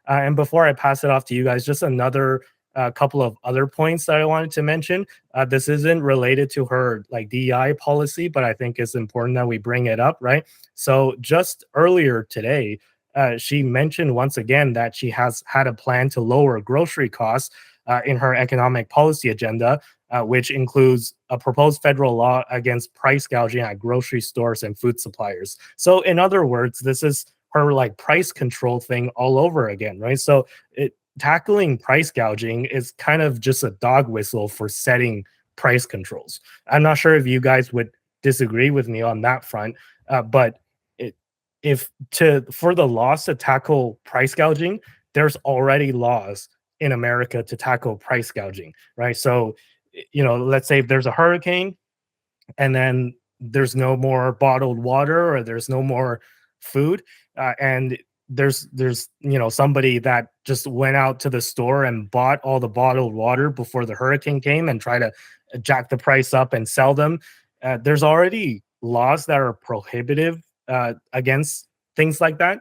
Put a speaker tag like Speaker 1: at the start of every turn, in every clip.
Speaker 1: And before I pass it off to you guys, just another couple of other points that I wanted to mention. This isn't related to her like DEI policy, but I think it's important that we bring it up, right? So just earlier today, she mentioned once again that she has had a plan to lower grocery costs in her economic policy agenda, which includes a proposed federal law against price gouging at grocery stores and food suppliers. So, in other words, this is her like price control thing all over again, right? So, tackling price gouging is kind of just a dog whistle for setting price controls. I'm not sure if you guys would disagree with me on that front, but it, if to for the laws to tackle price gouging, there's already laws in America to tackle price gouging, right? So, let's say if there's a hurricane and then there's no more bottled water or there's no more food, and there's somebody that just went out to the store and bought all the bottled water before the hurricane came and try to jack the price up and sell them. There's already laws that are prohibitive against things like that.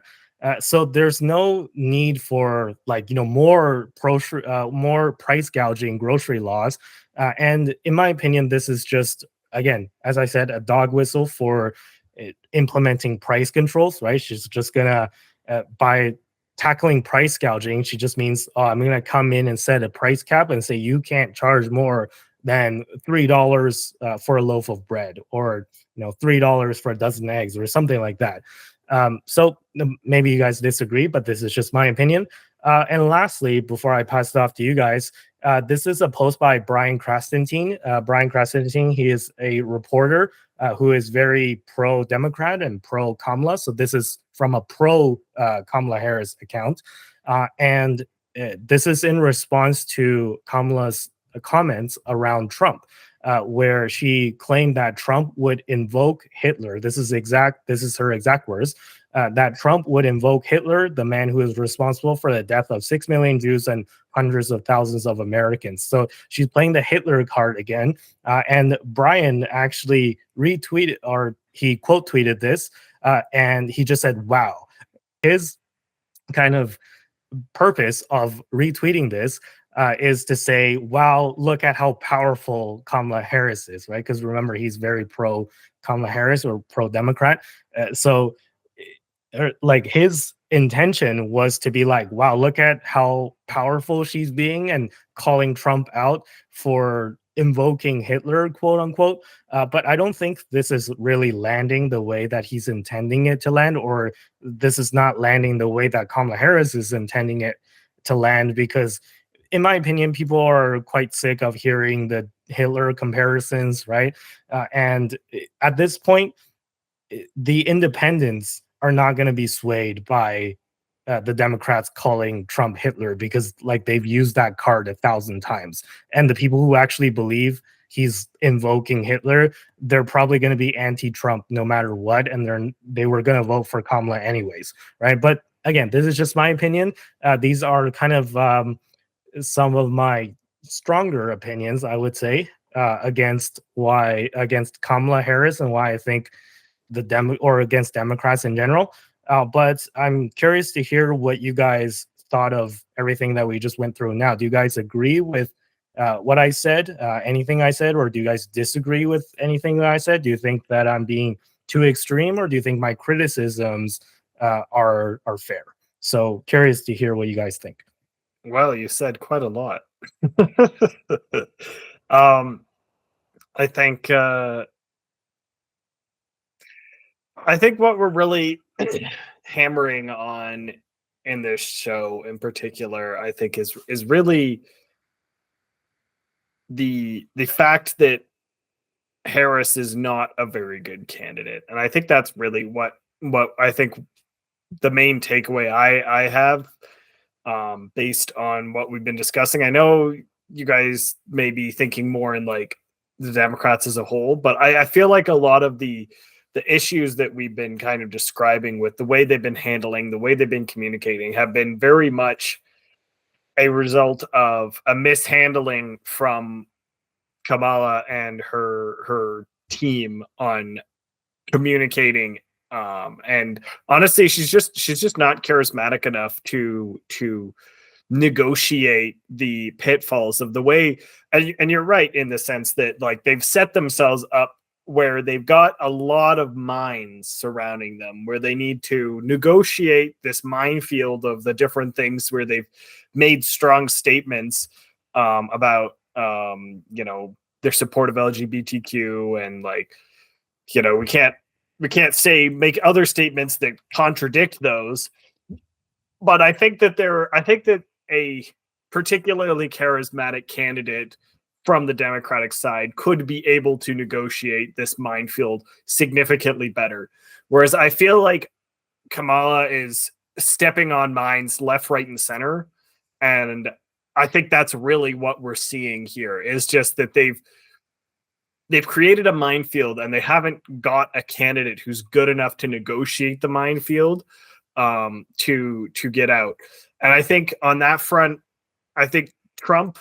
Speaker 1: So there's no need for like more price gouging grocery laws. And in my opinion, this is just, again, as I said, a dog whistle for implementing price controls. Right? She's just gonna by tackling price gouging, she just means, oh, I'm gonna come in and set a price cap and say you can't charge more than $3 for a loaf of bread, or $3 for a dozen eggs, or something like that. So maybe you guys disagree, but this is just my opinion. And lastly, before I pass it off to you guys, this is a post by Brian Krastantine. Brian Krastantine, he is a reporter who is very pro-Democrat and pro-Kamala. So this is from a pro-Kamala Harris account. And this is in response to Kamala's comments around Trump. Where she claimed that Trump would invoke Hitler. This is her exact words. That Trump would invoke Hitler, the man who is responsible for the death of 6 million Jews and hundreds of thousands of Americans. So she's playing the Hitler card again. And Brian actually retweeted, or he quote tweeted this, and he just said, "Wow." His kind of purpose of retweeting this is to say, wow, look at how powerful Kamala Harris is, right? Because remember, he's very pro Kamala Harris or pro Democrat. Like his intention was to be like, wow, look at how powerful she's being, and calling Trump out for invoking Hitler, quote unquote. But I don't think this is really landing the way that he's intending it to land, or this is not landing the way that Kamala Harris is intending it to land, because in my opinion, people are quite sick of hearing the Hitler comparisons, right? And at this point, the independents are not going to be swayed by the Democrats calling Trump Hitler, because like they've used that card 1,000 times. And the people who actually believe he's invoking Hitler, they're probably going to be anti-Trump no matter what, and they were going to vote for Kamala anyways, right? But again, this is just my opinion. These are kind of some of my stronger opinions, I would say, against Kamala Harris, and why I think against Democrats in general. But I'm curious to hear what you guys thought of everything that we just went through now. Do you guys agree with what I said, anything I said, or do you guys disagree with anything that I said? Do you think that I'm being too extreme, or do you think my criticisms are fair? So curious to hear what you guys think.
Speaker 2: Well, you said quite a lot. I think what we're really hammering on in this show in particular, I think is really the fact that Harris is not a very good candidate. And I think that's really what I think the main takeaway I have, based on what we've been discussing. I know you guys may be thinking more in like the Democrats as a whole, but I feel like a lot of the issues that we've been kind of describing with the way they've been handling, the way they've been communicating, have been very much a result of a mishandling from Kamala and her team on communicating And honestly, she's just not charismatic enough to negotiate the pitfalls of the way. And you're right in the sense that like they've set themselves up where they've got a lot of mines surrounding them, where they need to negotiate this minefield of the different things where they've made strong statements about their support of LGBTQ, and like, we can't say make other statements that contradict those. But I think that a particularly charismatic candidate from the Democratic side could be able to negotiate this minefield significantly better. Whereas I feel like Kamala is stepping on mines left, right, and center. And I think that's really what we're seeing here, is just that they've created a minefield and they haven't got a candidate who's good enough to negotiate the minefield to get out. And I think on that front, I think Trump,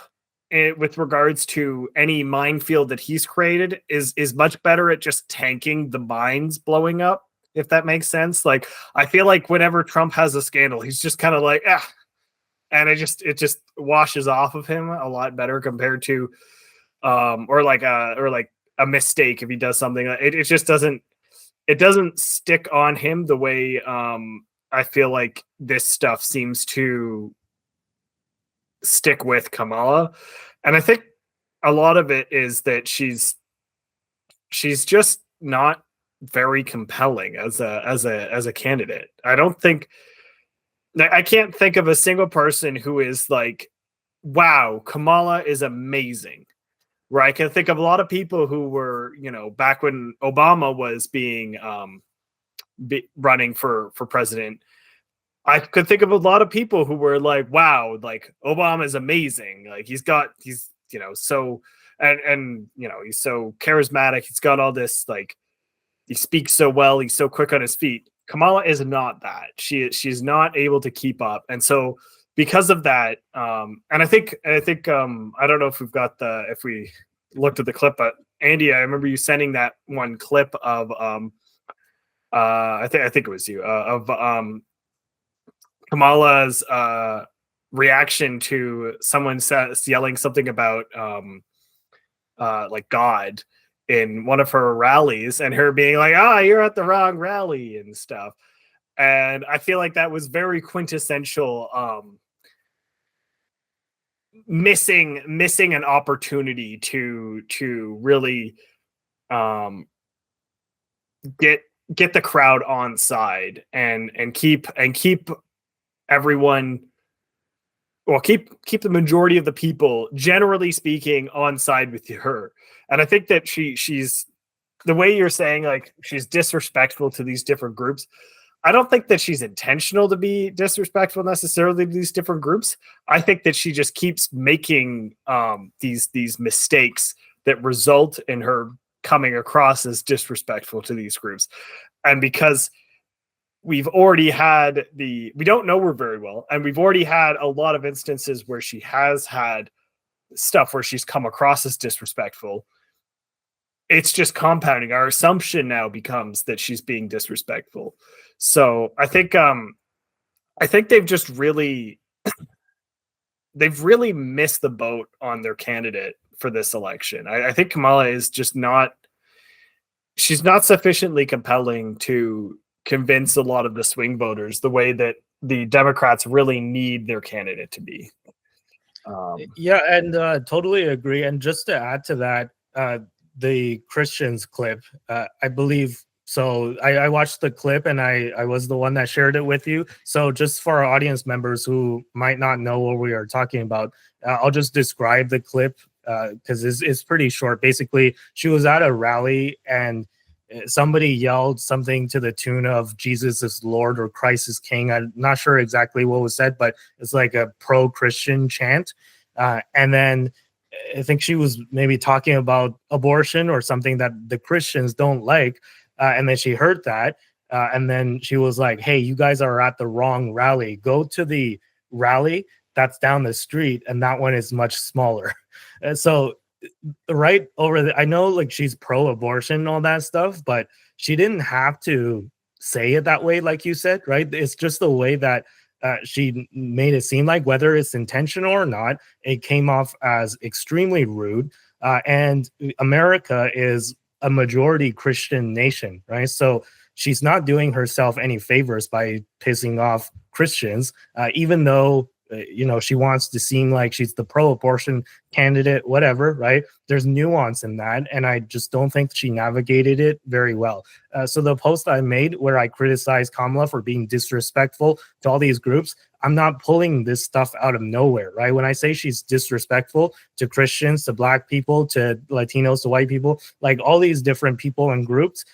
Speaker 2: with regards to any minefield that he's created, is much better at just tanking the mines blowing up, if that makes sense. Like, I feel like whenever Trump has a scandal, he's just kind of like, and it just washes off of him a lot better compared to or like a mistake. If he does something, it just doesn't stick on him the way I feel like this stuff seems to stick with Kamala. And I think a lot of it is that she's just not very compelling as a candidate. I can't think of a single person who is like, wow, Kamala is amazing. Right? I can think of a lot of people who were, back when Obama was being running for president. I could think of a lot of people who were like, wow, like Obama is amazing. Like he's so, and he's so charismatic. He's got all this, like, he speaks so well. He's so quick on his feet. Kamala is not that. She's not able to keep up. And so because of that, and I think I don't know if if we looked at the clip, but Andy, I remember you sending that one clip of I think it was you of Kamala's reaction to someone yelling something about like God in one of her rallies, and her being like, you're at the wrong rally and stuff. And I feel like that was very quintessential missing an opportunity to really get the crowd on side and keep everyone, well, keep the majority of the people, generally speaking, on side with her. And I think that she's, the way you're saying, like, she's disrespectful to these different groups. I don't think that she's intentional to be disrespectful necessarily to these different groups. I think that she just keeps making these mistakes that result in her coming across as disrespectful to these groups. And because we've already had we don't know her very well, and we've already had a lot of instances where she has had stuff where she's come across as disrespectful, it's just compounding. Our assumption now becomes that she's being disrespectful. So I think they've just really missed the boat on their candidate for this election. I think Kamala is just she's not sufficiently compelling to convince a lot of the swing voters the way that the Democrats really need their candidate to be.
Speaker 1: Yeah, and totally agree. And just to add to that, the Christians clip, I believe. So I watched the clip, and I was the one that shared it with you. So just for our audience members who might not know what we are talking about, I'll just describe the clip because it's pretty short. Basically, she was at a rally and somebody yelled something to the tune of Jesus is Lord or Christ is King. I'm not sure exactly what was said, but it's like a pro-Christian chant. And then I think she was maybe talking about abortion or something that the Christians don't like. And then she heard that. And then she was like, hey, you guys are at the wrong rally. Go to the rally that's down the street. And that one is much smaller. So right over I know like she's pro-abortion and all that stuff, but she didn't have to say it that way, like you said, right? It's just the way that she made it seem like, whether it's intentional or not, it came off as extremely rude. And America is a majority Christian nation, right? So she's not doing herself any favors by pissing off Christians, even though she wants to seem like she's the pro-abortion candidate, whatever, right? There's nuance in that, and I just don't think she navigated it very well. So the post I made where I criticized Kamala for being disrespectful to all these groups, I'm not pulling this stuff out of nowhere, right? When I say she's disrespectful to Christians, to Black people, to Latinos, to white people, like all these different people and groups,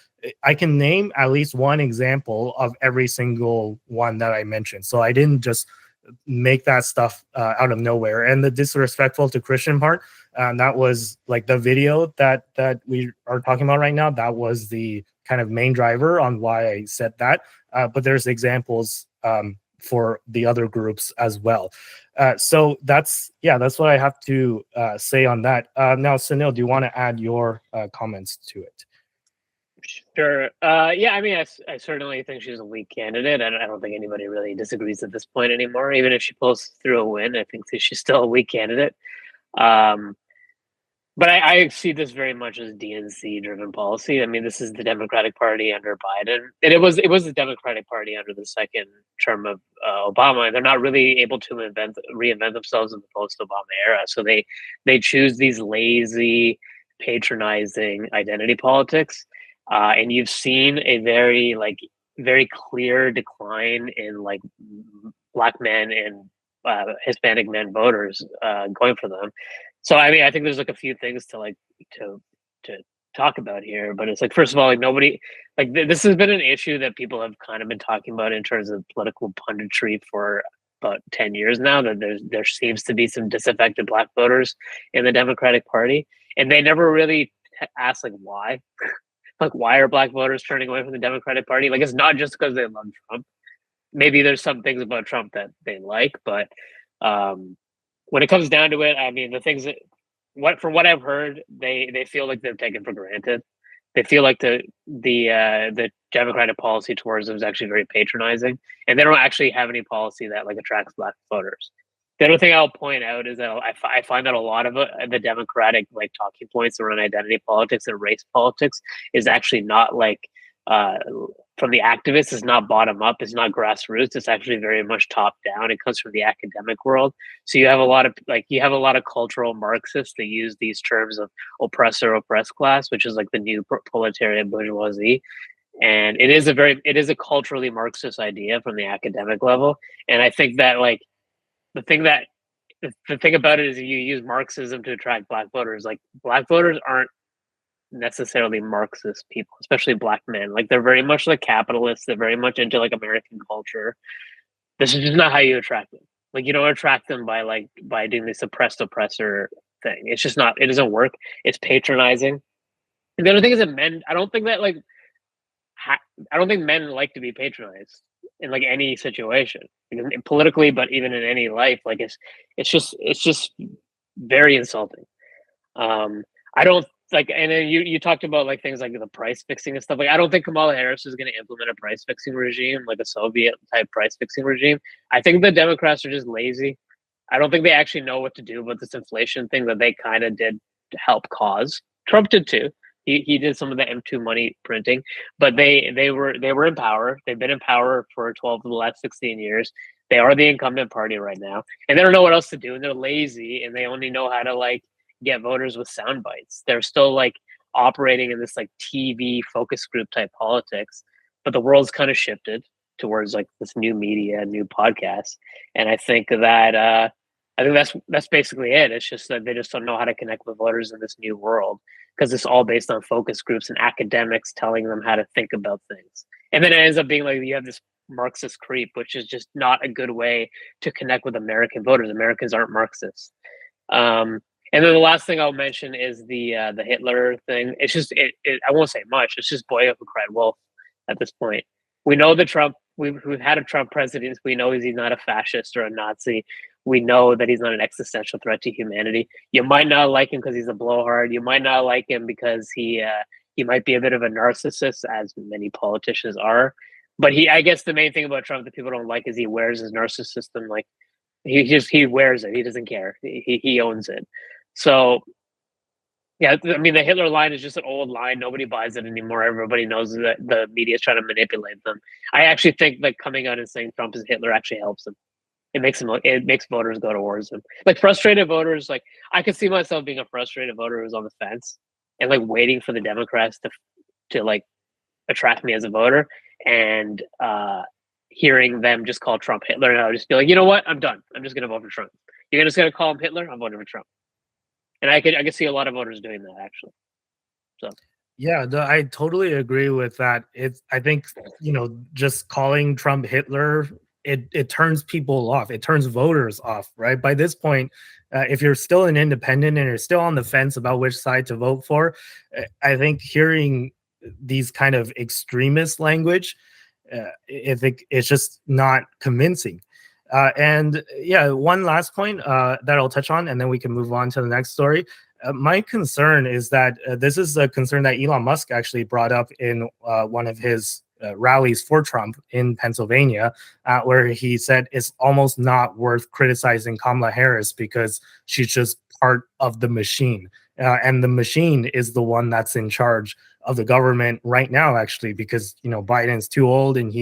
Speaker 1: I can name at least one example of every single one that I mentioned. So I didn't just make that stuff out of nowhere. And the disrespectful to Christian part, that was like the video that we are talking about right now. That was the kind of main driver on why I said that. But there's examples for the other groups as well. So that's what I have to say on that. Now, Sunil, do you want to add your comments to it?
Speaker 3: Sure. Yeah, I mean, I certainly think she's a weak candidate, and I don't think anybody really disagrees at this point anymore. Even if she pulls through a win, I think that she's still a weak candidate. But I see this very much as DNC-driven policy. I mean, this is the Democratic Party under Biden, and it was the Democratic Party under the second term of Obama. And they're not really able to reinvent themselves in the post-Obama era. So they choose these lazy, patronizing identity politics. And you've seen a very clear decline in like Black men and Hispanic men voters going for them. So I mean, I think there's like a few things to talk about here, but it's like, first of all, like nobody, like this has been an issue that people have kind of been talking about in terms of political punditry for about 10 years now, that there seems to be some disaffected Black voters in the Democratic Party, and they never really asked like why. Like, why are Black voters turning away from the Democratic Party? Like, it's not just because they love Trump. Maybe there's some things about Trump that they like, but when it comes down to it, I mean, the things that, from what I've heard, they feel like they're taken for granted. They feel like the Democratic policy towards them is actually very patronizing, and they don't actually have any policy that like attracts Black voters. The other thing I'll point out is that I find that a lot of the Democratic like talking points around identity politics and race politics is actually not like from the activists. It's not bottom up. It's not grassroots. It's actually very much top down. It comes from the academic world. So you have a lot of cultural Marxists that use these terms of oppressor, oppressed class, which is like the new proletariat bourgeoisie. And it is a culturally Marxist idea from the academic level. And I think that like the thing about it is, you use Marxism to attract Black voters. Like, Black voters aren't necessarily Marxist people, especially Black men. Like, they're very much like capitalists. They're very much into like American culture. This is just not how you attract them. Like, you don't attract them by doing this oppressed oppressor thing. It's just not. It doesn't work. It's patronizing. And the other thing is that men. I don't think men like to be patronized in like any situation, politically, but even in any life. Like, it's just very insulting. I don't like, and then you talked about like things like the price fixing and stuff. Like, I don't think Kamala Harris is going to implement a price fixing regime, like a Soviet type price fixing regime. I think the Democrats are just lazy. I don't think they actually know what to do about this inflation thing that they kind of did to help cause. Trump did too. He did some of the M2 money printing, but they were in power. They've been in power for 12 of the last 16 years. They are the incumbent party right now, and they don't know what else to do, and they're lazy, and they only know how to like get voters with sound bites. They're still like operating in this like TV focus group type politics, but the world's kind of shifted towards like this new media, new podcasts, and I think that's basically it. It's just that they just don't know how to connect with voters in this new world, because it's all based on focus groups and academics telling them how to think about things. And then it ends up being like you have this Marxist creep, which is just not a good way to connect with American voters. Americans aren't Marxists. And then the last thing I'll mention is the Hitler thing. It's just I won't say much. It's just boy who cried wolf at this point. We know that Trump. We've had a Trump president. We know he's not a fascist or a Nazi. We know that he's not an existential threat to humanity. You might not like him because he's a blowhard. You might not like him because he might be a bit of a narcissist, as many politicians are. But I guess the main thing about Trump that people don't like is he wears his narcissism. Like he wears it. He doesn't care. He owns it. So yeah, I mean the Hitler line is just an old line. Nobody buys it anymore. Everybody knows that the media is trying to manipulate them. I actually think that coming out and saying Trump is Hitler actually helps him. It makes voters go towards him. Like frustrated voters, like I could see myself being a frustrated voter who's on the fence and like waiting for the Democrats to like attract me as a voter, and hearing them just call Trump Hitler, and I'll just be like, you know what, I'm done. I'm just gonna vote for Trump. You're just gonna call him Hitler? I'm voting for Trump. And I could see a lot of voters doing that actually. So
Speaker 1: yeah, I totally agree with that. I think just calling Trump Hitler, it turns people off. It turns voters off, right? By this point, if you're still an independent and you're still on the fence about which side to vote for, I think hearing these kind of extremist language, I think it's just not convincing. And yeah, one last point that I'll touch on, and then we can move on to the next story. My concern is that this is a concern that Elon Musk actually brought up in one of his rallies for Trump in Pennsylvania, where he said it's almost not worth criticizing Kamala Harris because she's just part of the machine. And the machine is the one that's in charge of the government right now, actually, because Biden's too old, and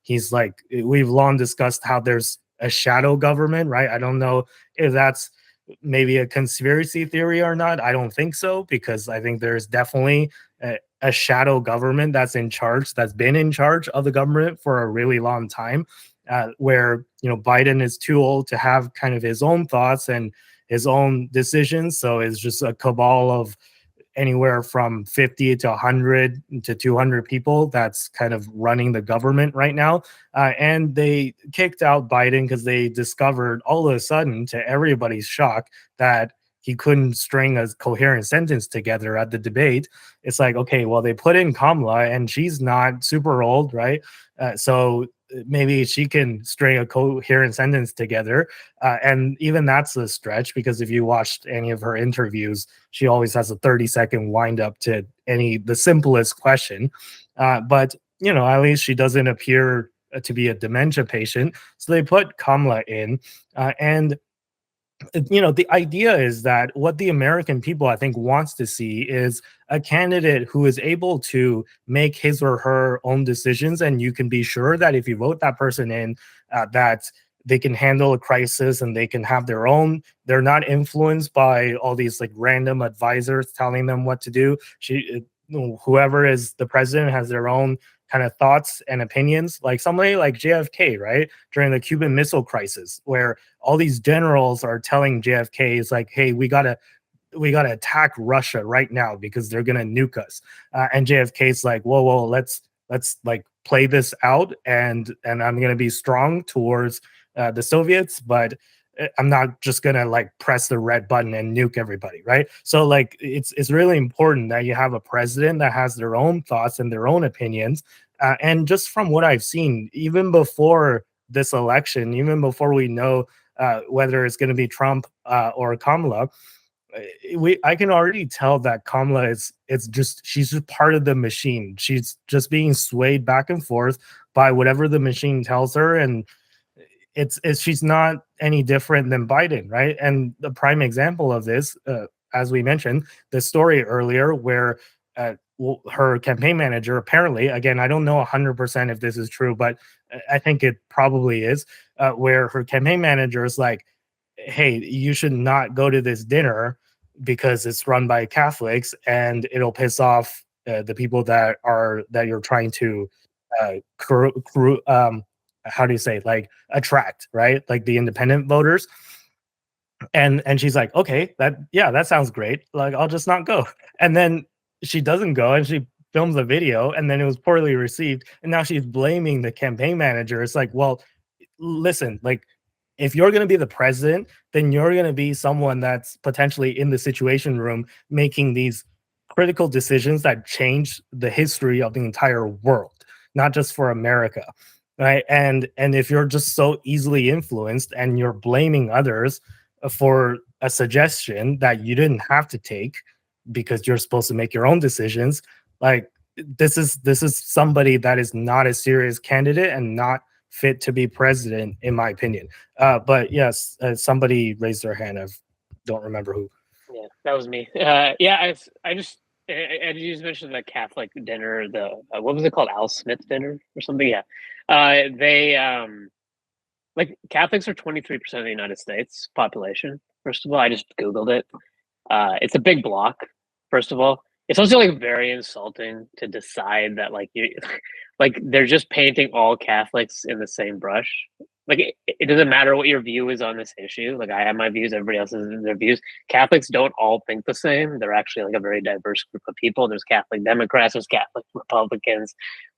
Speaker 1: he's like, we've long discussed how there's a shadow government, right? I don't know if that's maybe a conspiracy theory or not. I don't think so, because I think there's definitely a shadow government that's in charge, that's been in charge of the government for a really long time, where Biden is too old to have kind of his own thoughts and his own decisions. So it's just a cabal of anywhere from 50 to 100 to 200 people that's kind of running the government right now. And they kicked out Biden because they discovered all of a sudden, to everybody's shock, that he couldn't string a coherent sentence together at the debate. It's like, okay, well, they put in Kamala and she's not super old, right? So maybe she can string a coherent sentence together. And even that's a stretch, because if you watched any of her interviews, she always has a 30-second wind up to the simplest question. But, at least she doesn't appear to be a dementia patient. So they put Kamala in, and the idea is that what the American people, I think, wants to see is a candidate who is able to make his or her own decisions, and you can be sure that if you vote that person in, that they can handle a crisis and they can have their own. They're not influenced by all these like random advisors telling them what to do. Whoever is the president has their own kind of thoughts and opinions, like somebody like JFK, right? During the Cuban Missile Crisis, where all these generals are telling JFK, is like, hey, we gotta attack Russia right now because they're gonna nuke us. And JFK's like, whoa, let's like play this out, and I'm gonna be strong towards the Soviets, but I'm not just gonna like press the red button and nuke everybody, right? So like it's really important that you have a president that has their own thoughts and their own opinions. And just from what I've seen, even before this election, even before we know whether it's going to be Trump or Kamala, I can already tell that Kamala she's just part of the machine. She's just being swayed back and forth by whatever the machine tells her, and she's not any different than Biden, right? And the prime example of this, as we mentioned, the story earlier where her campaign manager, apparently, again, I don't know 100% if this is true, but I think it probably is, where her campaign manager is like, hey, you should not go to this dinner because it's run by Catholics and it'll piss off the people that you're trying to how do you say, like, attract, right? Like the independent voters. And she's like, okay, that sounds great. Like, I'll just not go. And then she doesn't go, and she films a video, and then it was poorly received. And now she's blaming the campaign manager. It's like, well, listen, like, if you're going to be the president, then you're going to be someone that's potentially in the situation room making these critical decisions that change the history of the entire world, not just for America, right? And if you're just so easily influenced and you're blaming others for a suggestion that you didn't have to take because you're supposed to make your own decisions, like, this is somebody that is not a serious candidate and not fit to be president, in my opinion. But yes, somebody raised their hand. I don't remember who.
Speaker 3: Yeah, that was me. I just and you just mentioned the Catholic dinner, the what was it called, Al Smith dinner or something? Yeah, they like Catholics are 23% of the United States population. First of all, I just googled it. It's a big block. First of all, it's also like very insulting to decide that like you, like they're just painting all Catholics in the same brush. Like it doesn't matter what your view is on this issue. Like I have my views, everybody else has their views. Catholics don't all think the same. They're actually like a very diverse group of people. There's Catholic Democrats, there's Catholic Republicans.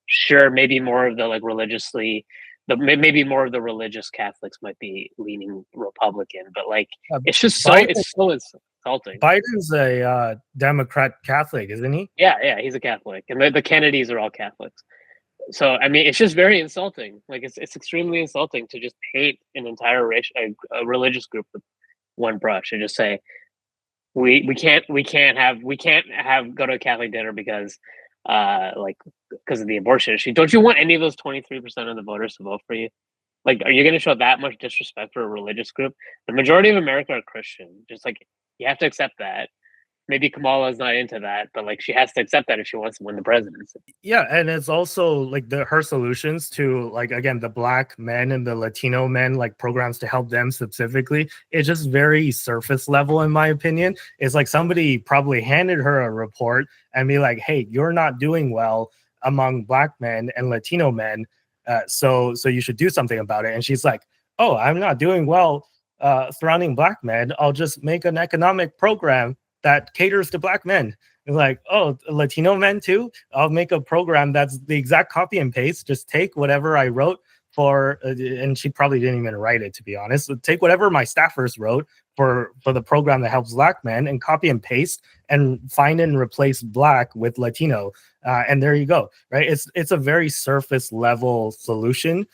Speaker 3: Sure, maybe more of the like religiously maybe more of the religious Catholics might be leaning Republican, but like it's just so
Speaker 1: Biden,
Speaker 3: it's so insulting.
Speaker 1: Biden's a Democrat Catholic, isn't he?
Speaker 3: Yeah, he's a Catholic, and the Kennedys are all Catholics. So I mean, it's just very insulting. Like it's extremely insulting to just paint an entire race, a religious group with one brush and just say we can't have go to a Catholic dinner because like because of the abortion issue. Don't you want any of those 23% of the voters to vote for you? Like, are you going to show that much disrespect for a religious group? The majority of America are Christian. Just like you have to accept that. Maybe Kamala is not into that, but like she has to accept that if she wants to win the presidency.
Speaker 1: Yeah, and it's also like her solutions to, like, again, the Black men and the Latino men, like programs to help them specifically. It's just very surface level, in my opinion. It's like somebody probably handed her a report and be like, "Hey, you're not doing well among Black men and Latino men, so you should do something about it." And she's like, "Oh, I'm not doing well surrounding Black men. I'll just make an economic program that caters to Black men." It's like, oh, Latino men too? I'll make a program that's the exact copy and paste. Just take whatever I wrote for, and she probably didn't even write it, to be honest. So take whatever my staffers wrote for the program that helps Black men and copy and paste and find and replace Black with Latino. And there you go, right? It's a very surface level solution.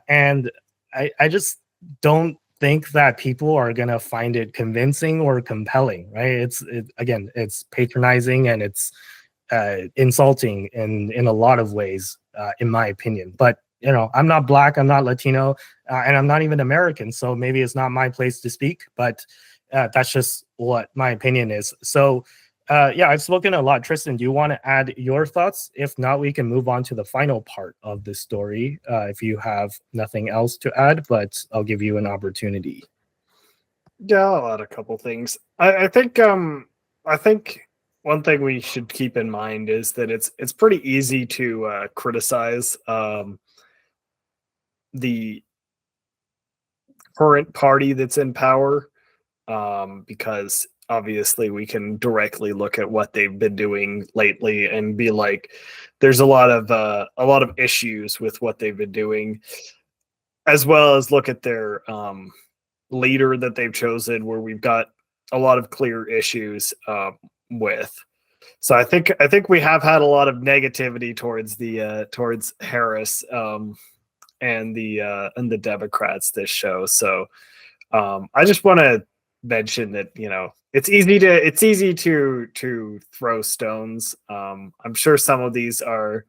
Speaker 1: And I just don't think that people are going to find it convincing or compelling, right? Again, it's patronizing and it's insulting in a lot of ways, in my opinion. But I'm not Black, I'm not Latino, and I'm not even American, so maybe it's not my place to speak. But that's just what my opinion is. So yeah, I've spoken a lot. Tristan, do you want to add your thoughts? If not, we can move on to the final part of the story if you have nothing else to add, but I'll give you an opportunity.
Speaker 2: Yeah, I'll add a couple things. I think one thing we should keep in mind is that it's pretty easy to criticize the current party that's in power, because obviously we can directly look at what they've been doing lately and be like, there's a lot of issues with what they've been doing, as well as look at their leader that they've chosen, where we've got a lot of clear issues with. So I think we have had a lot of negativity towards Harris and the Democrats this show. So I just want to mention that it's easy to throw stones. I'm sure some of these are,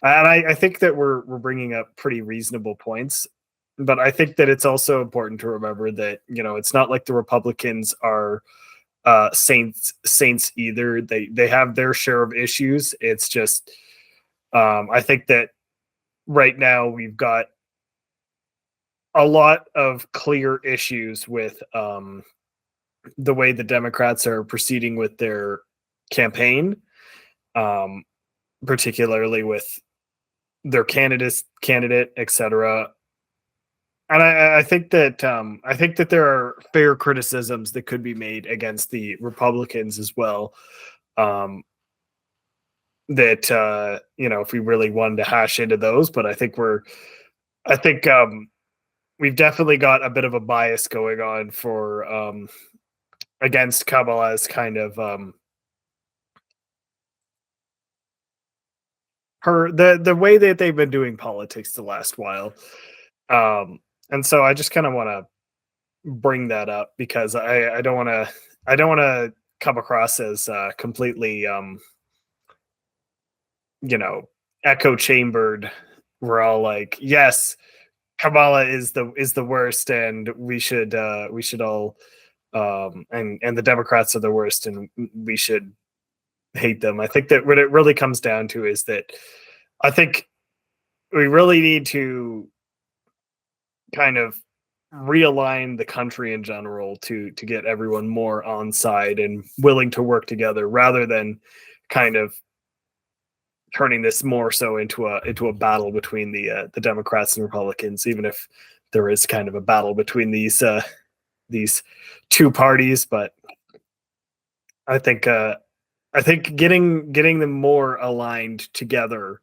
Speaker 2: and I think that we're bringing up pretty reasonable points, but I think that it's also important to remember that it's not like the Republicans are saints either. They have their share of issues. It's just I think that right now we've got a lot of clear issues with the way the Democrats are proceeding with their campaign, particularly with their candidate, etc. And I think that there are fair criticisms that could be made against the Republicans as well. That if we really wanted to hash into those, but I think we've definitely got a bit of a bias going on for against Kamala's kind of the way that they've been doing politics the last while. And so I just kind of want to bring that up because I don't want to come across as completely echo chambered. We're all like, yes, Kamala is the worst, and we should all and the Democrats are the worst, and we should hate them. I think that what it really comes down to is that I think we really need to kind of realign the country in general to get everyone more on side and willing to work together, rather than kind of turning this more so into a battle between the Democrats and Republicans, even if there is kind of a battle between these two parties. But I think getting them more aligned together,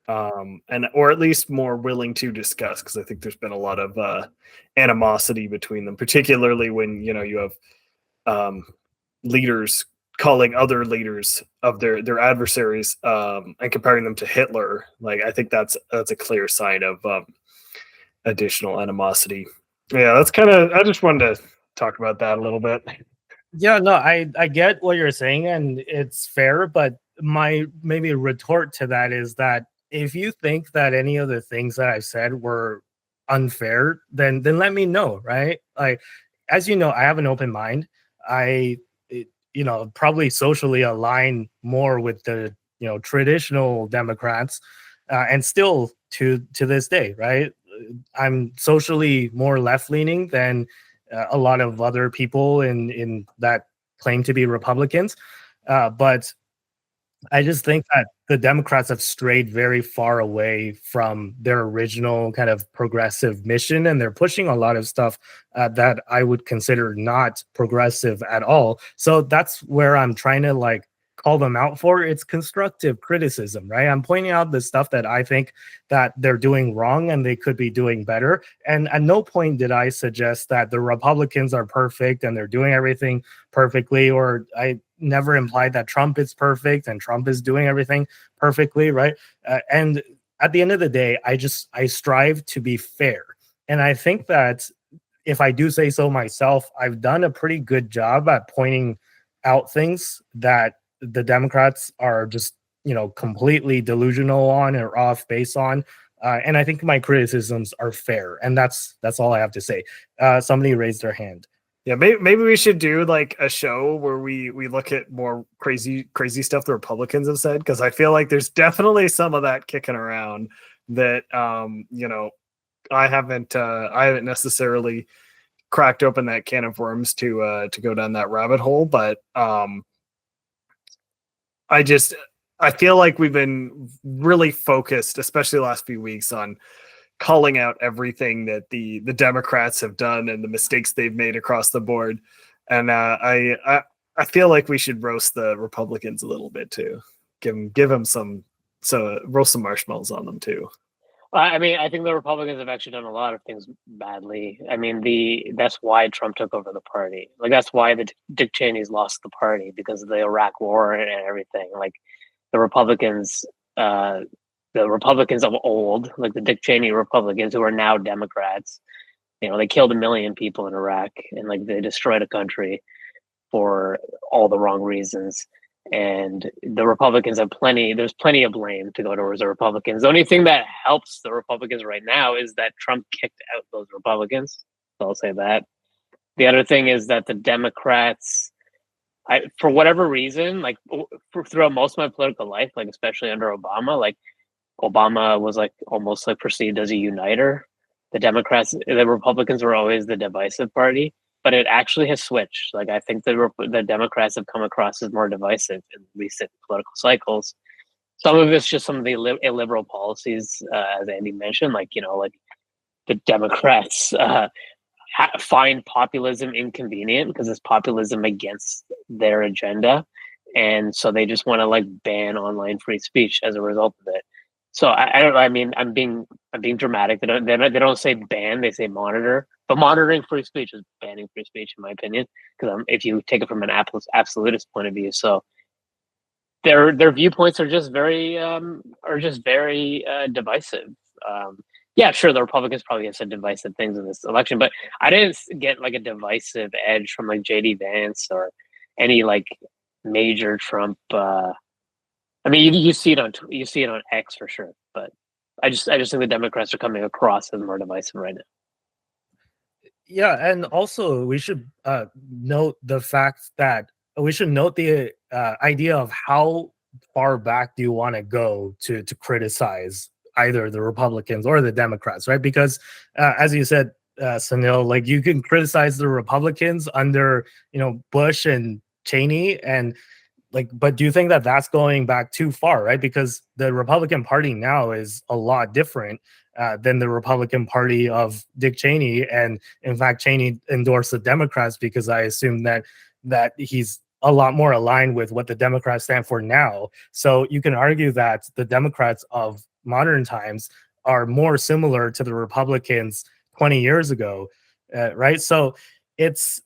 Speaker 2: and or at least more willing to discuss, because I think there's been a lot of animosity between them, particularly when you have leaders calling other leaders of their adversaries and comparing them to Hitler. Like, I think that's a clear sign of additional animosity. Yeah, that's kind of, I just wanted to talk about that a little bit.
Speaker 1: Yeah, no, I get what you're saying, and it's fair, but my maybe retort to that is that if you think that any of the things that I said were unfair, then let me know, right? Like, as you know, I have an open mind. Probably socially align more with the traditional Democrats, and still to this day, right? I'm socially more left leaning than a lot of other people in that claim to be Republicans, but I just think that the Democrats have strayed very far away from their original kind of progressive mission, and they're pushing a lot of stuff that I would consider not progressive at all. So that's where I'm trying to call them out for. It's constructive criticism, right? I'm pointing out the stuff that I think that they're doing wrong and they could be doing better. And at no point did I suggest that the Republicans are perfect and they're doing everything perfectly, or I never implied that Trump is perfect and Trump is doing everything perfectly, right? And at the end of the day, I strive to be fair. And I think that if I do say so myself, I've done a pretty good job at pointing out things that the Democrats are just, completely delusional on or off base on. And I think my criticisms are fair. And that's all I have to say. Somebody raised their hand.
Speaker 2: Yeah, maybe we should do like a show where we look at more crazy stuff the Republicans have said, because I feel like there's definitely some of that kicking around that I haven't necessarily cracked open that can of worms to go down that rabbit hole, but I feel like we've been really focused, especially the last few weeks, on calling out everything that the Democrats have done and the mistakes they've made across the board. And I feel like we should roast the Republicans a little bit too. Give them roast some marshmallows on them too.
Speaker 3: I mean, I think the Republicans have actually done a lot of things badly. I mean, that's why Trump took over the party. Like, that's why Dick Cheney's lost the party, because of the Iraq War and everything. Like, the Republicans of old, like the Dick Cheney Republicans, who are now Democrats, they killed 1 million people in Iraq, and they destroyed a country for all the wrong reasons. And the Republicans have there's plenty of blame to go towards the Republicans. The only thing that helps the Republicans right now is that Trump kicked out those Republicans. So I'll say that. The other thing is that the Democrats, for whatever reason, throughout most of my political life, especially under Obama, Obama was almost perceived as a uniter. The Republicans were always the divisive party, but it actually has switched. I think the Democrats have come across as more divisive in recent political cycles. Some of it's just some of the illiberal policies, as Andy mentioned, the Democrats find populism inconvenient because it's populism against their agenda, and so they just want to ban online free speech as a result of it. So I don't know. I mean, I'm being dramatic. They don't say ban; they say monitor. But monitoring free speech is banning free speech, in my opinion, because if you take it from an absolutist point of view, so their viewpoints are just very divisive. Yeah, sure, the Republicans probably have said divisive things in this election, but I didn't get a divisive edge from JD Vance or any major Trump I mean, you see it on X for sure, but I just think the Democrats are coming across as more divisive right now.
Speaker 1: Yeah, and also we should note the fact that we should note the idea of how far back do you want to go to criticize either the Republicans or the Democrats, right? Because as you said, Sunil, like you can criticize the Republicans under Bush and Cheney, and like, but do you think that that's going back too far, right? Because the Republican Party now is a lot different than the Republican Party of Dick Cheney, and in fact, Cheney endorsed the Democrats because I assume that he's a lot more aligned with what the Democrats stand for now. So you can argue that the Democrats of modern times are more similar to the Republicans 20 years ago, right? So it's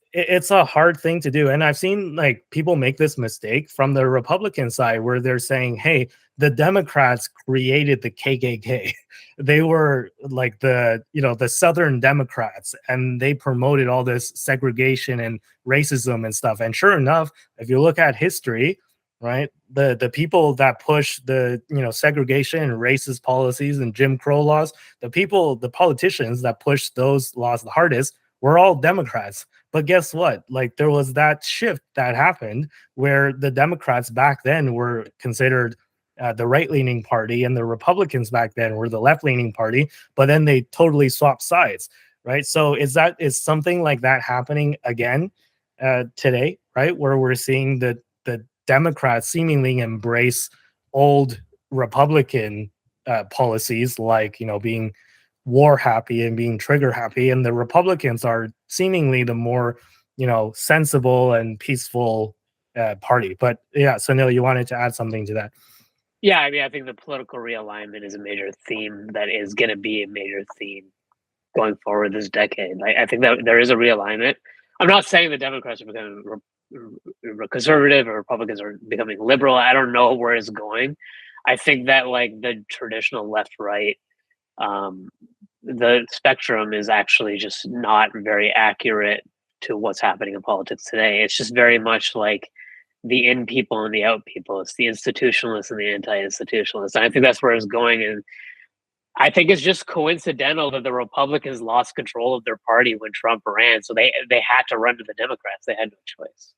Speaker 1: a hard thing to do, and I've seen like people make this mistake from the Republican side where they're saying, hey, the Democrats created the KKK. They were like the Southern Democrats, and they promoted all this segregation and racism and stuff. And sure enough, if you look at history, right, the people that push the segregation and racist policies and Jim Crow laws, the politicians that push those laws the hardest were all Democrats. But guess what? Like there was that shift that happened where the Democrats back then were considered the right-leaning party, and the Republicans back then were the left-leaning party. But then they totally swapped sides, right? So is something like that happening again today, right? Where we're seeing the Democrats seemingly embrace old Republican policies, like being war happy and being trigger happy, and the Republicans are seemingly the more sensible and peaceful party. But yeah, so Neil, you wanted to add something to that?
Speaker 3: Yeah, I mean, I think the political realignment is a major theme that is going to be a major theme going forward this decade. I think that there is a realignment. I'm not saying the Democrats are becoming conservative or Republicans are becoming liberal. I don't know where it's going. I think that like the traditional left-right, the spectrum is actually just not very accurate to what's happening in politics today. It's just very much like the in people and the out people. It's the institutionalists and the anti-institutionalists. And I think that's where it's going. And I think it's just coincidental that the Republicans lost control of their party when Trump ran, so they had to run to the Democrats. They had no choice.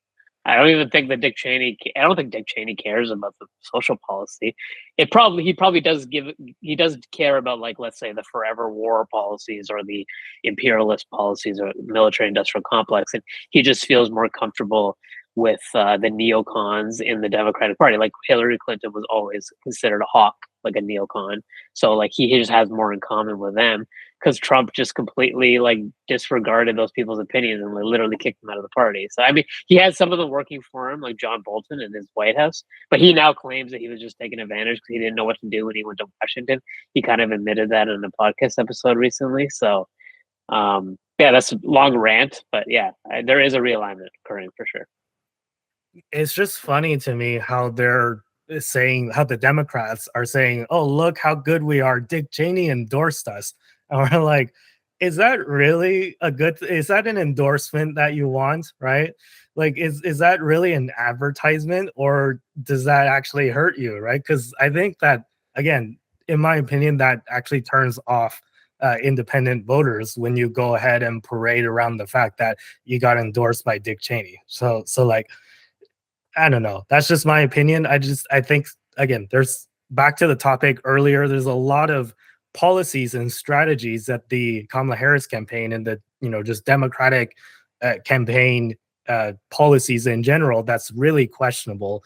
Speaker 3: I don't think Dick Cheney cares about the social policy. He probably does care about, like, let's say the forever war policies or the imperialist policies or military industrial complex, and he just feels more comfortable with the neocons in the Democratic Party. Like Hillary Clinton was always considered a hawk, like a neocon. So like he just has more in common with them, because Trump just completely like disregarded those people's opinions and like, literally kicked them out of the party. So I mean, he had some of them working for him, like John Bolton in his White House, but he now claims that he was just taking advantage because he didn't know what to do when he went to Washington. He kind of admitted that in a podcast episode recently. So yeah, that's a long rant, but yeah, there is a realignment occurring for sure.
Speaker 1: It's just funny to me how they're saying, how the Democrats are saying, oh, look how good we are. Dick Cheney endorsed us. And we're like, is that really is that an endorsement that you want, right? Like, is that really an advertisement, or does that actually hurt you, right? Because I think that, again, in my opinion, that actually turns off independent voters when you go ahead and parade around the fact that you got endorsed by Dick Cheney. So like, I don't know. That's just my opinion. I think, again, there's back to the topic earlier. There's a lot of policies and strategies that the Kamala Harris campaign and the just Democratic campaign policies in general that's really questionable.